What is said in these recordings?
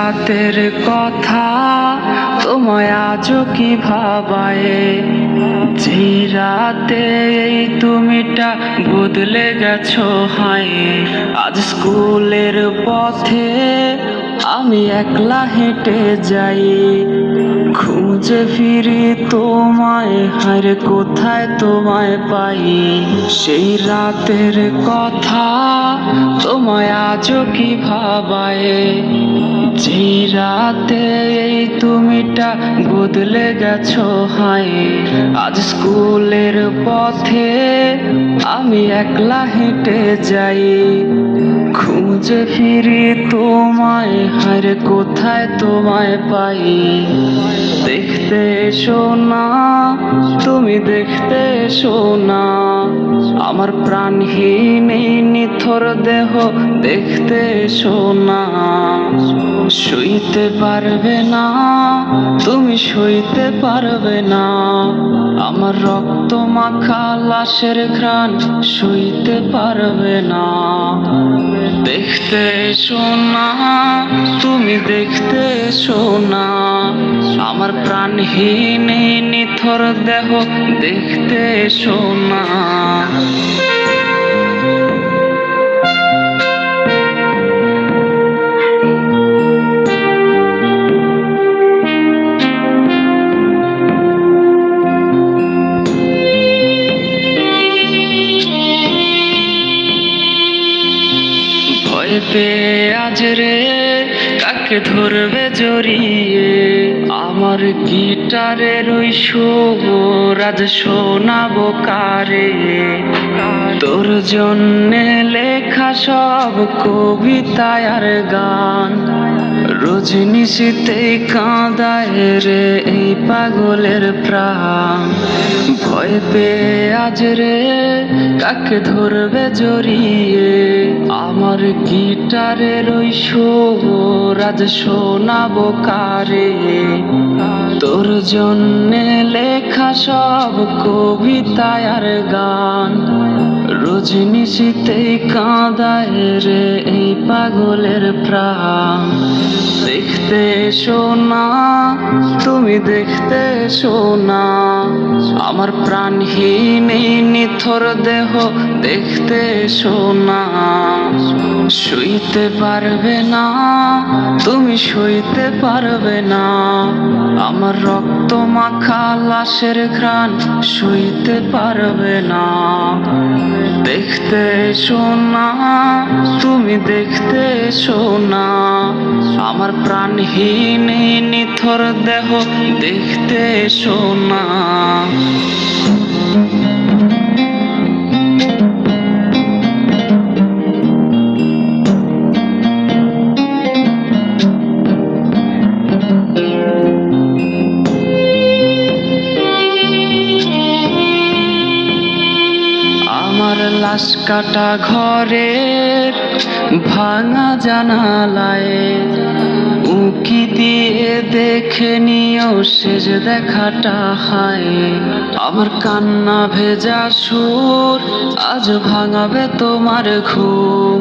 রাতের কথা তোমায় আজও কি ভাবায়, যে রাতে এই তুমিটা বদলে গেছো হায়। আজ স্কুলের পথে আমি একলা হেঁটে যাই, খুঁজে ফিরি তোমায়, হায় কোথায় তোমায় পাই। সেই রাতের কথা তোমায় আজও কি ভাবায়, যে রাতে এই তুমিটা বদলে গেছো হায়। আজ স্কুলের পথে আমি একলা হেঁটে যাই, খুঁজে ফিরি তোমায়, হায় কোথায় তোমায় পাই। দেখতে এসো না, তুমি দেখতে এসো না, আমার প্রাণহীন এই নিথর দেহ দেখতে এসো না। সইতে পারবে না, তুমি সইতে পারবে না, আমার রক্ত মাখা লাশের ঘ্রাণ সইতে পারবে না। দেখতে এসো না, তুমি দেখতে এসো না, আমার প্রাণহীন এই নিথর দেহ দেখতে এসো না। ভয় পেয়ে আজ রে কাকে ধরবে জড়িয়ে, আমার গিটারের ওই সুর আজ শোনাবো কারে। তোর জন্যে লেখা সব কবিতা আর গান, রজনিশীতেই কাঁদায় রে এই পাগলের প্রাণ। ভয় পেয়ে আজ রে কাকে ধরবে জড়িয়ে, আমার গিটারের ওই সুর আজ শোনাবো কারে। তোর জন্যে লেখা সব কবিতা আর গান, রজনিশীতেই কাঁদায় রে এই পাগলের প্রাণ। দেখতে এসো না, তুমি দেখতে এসো না, আমার প্রাণহীন এই নিথর দেহ দেখতে এসো না। সইতে পারবে না, তুমি সইতে পারবে না, আমার রক্ত মাখা লাশের ঘ্রাণ সইতে পারবে না। দেখতে এসো না, তুমি দেখতে এসো না, আমার প্রাণহীন এই নিথর দেহ দেখতে এসো না। আমার লাশ কাটা ঘরের ভাঙা জানালায় উঁকি দিয়ে দেখে নিও শেষ দেখাটা হায়। আমার কান্না ভেজা সুর আজ ভাঙাবে তোমার ঘুম,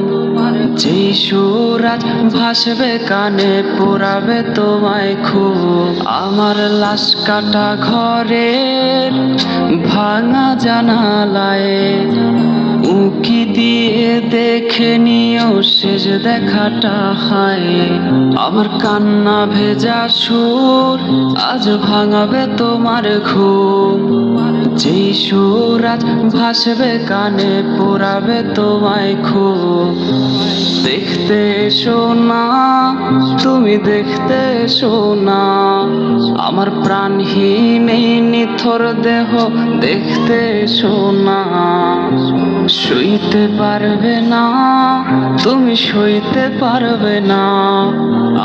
যেই সুর আজ ভাসবে কানে পোড়াবে তোমায় খুব। আমার লাশ কাটা ঘরের ভাঙা জানালায় উঁকি দিয়ে দেখে নিও শেষ দেখাটা হায়। আমার কান্না ভেজা সুর আজ ভাঙাবে তোমার ঘুম, যেই সুর আজ ভাসবে কানে পোড়াবে তোমায় খুব। দেখতে এসো না, তুমি দেখতে এসো না, আমার প্রাণহীন এই নিথর দেহ দেখতে এসো না। সইতে পারবে না, তুমি সইতে পারবে না,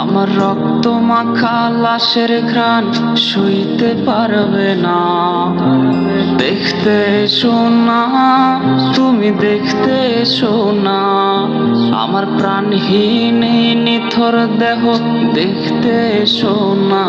আমার রক্ত মাখা লাশের ঘ্রাণ সইতে পারবে না। দেখতে এসো না, তুমি দেখতে এসো না, আমার প্রাণহীন এই নিথর দেহ দেখতে এসো না।